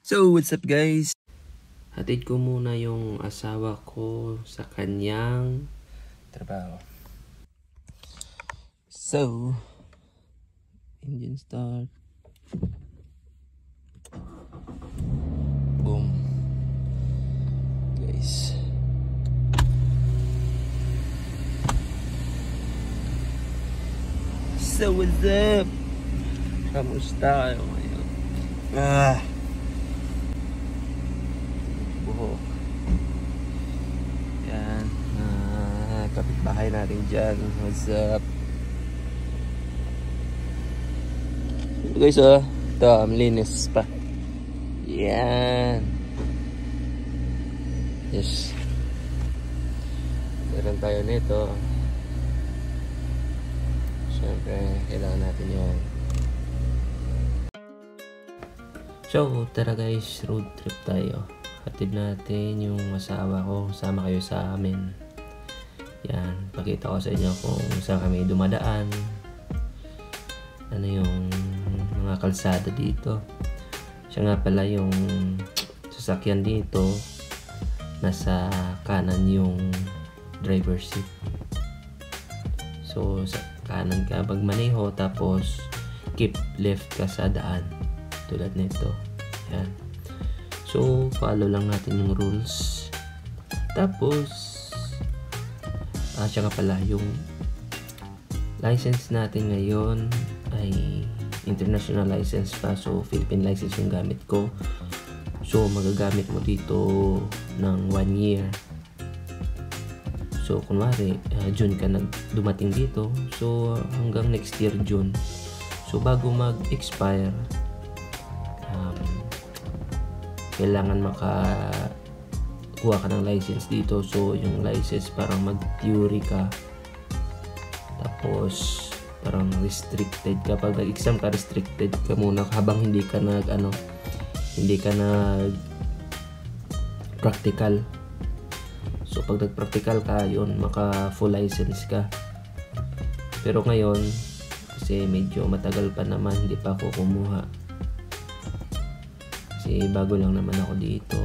So, what's up guys? Hatid ko muna yung asawa ko sa kanyang Trabaho. So, engine start. Boom. Guys. So, what's up? Kamusta kayo ngayon? Buhok. Yan. Kapitbahay natin dyan. What's up? Ito guys, oh. Ito, malinis pa. Yan. Yes. Meron tayo nito. Siyempre, kailangan natin yan. So, tara guys, road trip tayo. Hatid natin yung asawa ko. Sama kayo sa amin. Yan, pakita ko sa inyo kung saan kami dumadaan. Ano yung mga kalsada dito. Siya nga pala yung sasakyan dito. Nasa kanan yung driver seat. So, sa kanan ka magmaneho, tapos keep left ka sa daan. Tulad nito. Yan. So, follow lang natin yung rules. Tapos, siya nga pala, yung license natin ngayon ay international license pa. So, Philippine license yung gamit ko. So, magagamit mo dito ng 1 year. So, kunwari, June ka dumating dito. So, hanggang next year, June. So, bago mag-expire, kailangan makakuha ka ng license dito. So, yung license parang mag-theory ka. Tapos, parang restricted ka. Pag nag-exam ka, restricted ka muna habang hindi ka practical. So, pag nag-practical ka, yun, maka full license ka. Pero ngayon, kasi medyo matagal pa naman, hindi pa ako kumuha. Kasi bago lang naman ako dito.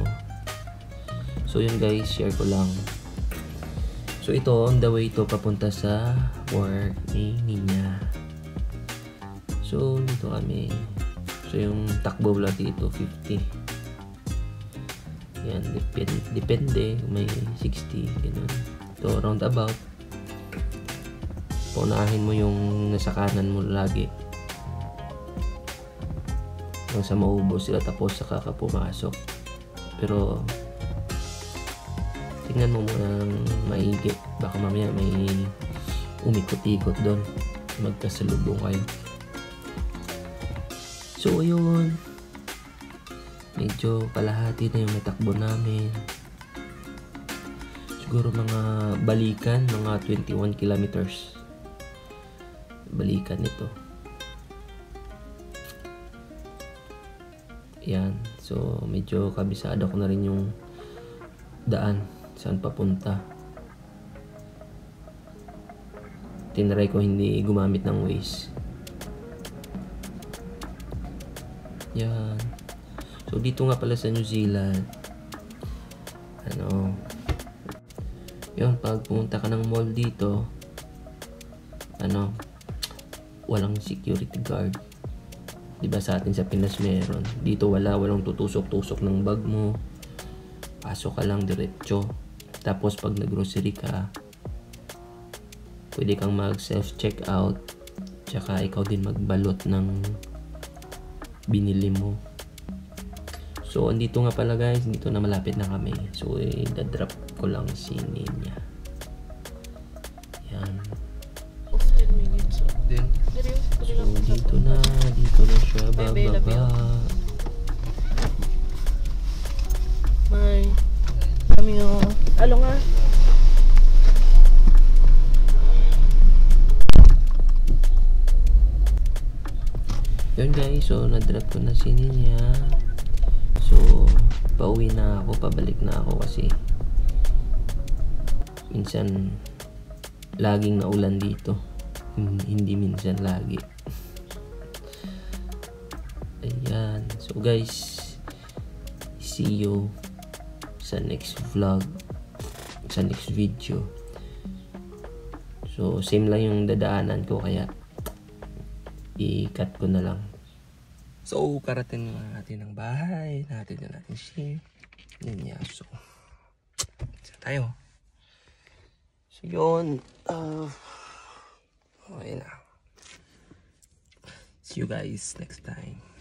So, yun guys, share ko lang. So, ito, on the way to papunta sa work ni Nina. So, dito kami. So, yung takbo vlog dito, 50. Yan, depende kung may 60, gano'n. So, roundabout. Paunahin mo yung nasa kanan mo lagi. Hanggang sa maubos sila, tapos saka ka pumasok. Pero, tingnan mo muna ng maigi. Baka mamaya may umikot-ikot doon. Magkasalubong kayo. So, ayun. Medyo palahati na yung natakbo namin. Siguro mga balikan, mga 21 kilometers. Balikan ito. Yan. So, medyo kabisado ko na rin yung daan. Saan papunta. Tinry ko hindi gumamit ng Waze. Yan. So, dito nga pala sa New Zealand, yun, pag pumunta ka ng mall dito, walang security guard. Diba sa atin sa Pinas meron. Dito walang tutusok-tusok ng bag mo. Pasok ka lang diretso. Tapos pag nag-grocery ka, pwede kang mag self-checkout. Tsaka ikaw din magbalot ng binili mo. So, andito nga pala guys, dito na malapit na kami. So, i-drop ko lang si Ninya. Yan. 10 minutes. Then, So, dito na siya bababa. May kami yung alo nga. Yun guys, so na-drop ko na si Ninya. So, pauwi na ako, pabalik na ako kasi minsan laging naulan dito. Hindi minsan lagi. Ayan. So guys, see you sa next vlog, sa next video. So same lang yung dadaanan ko, kaya i-cut ko na lang. So karating na natin ng bahay, natin share. Yun niya. So tayo. So yun, okay na. See you guys next time.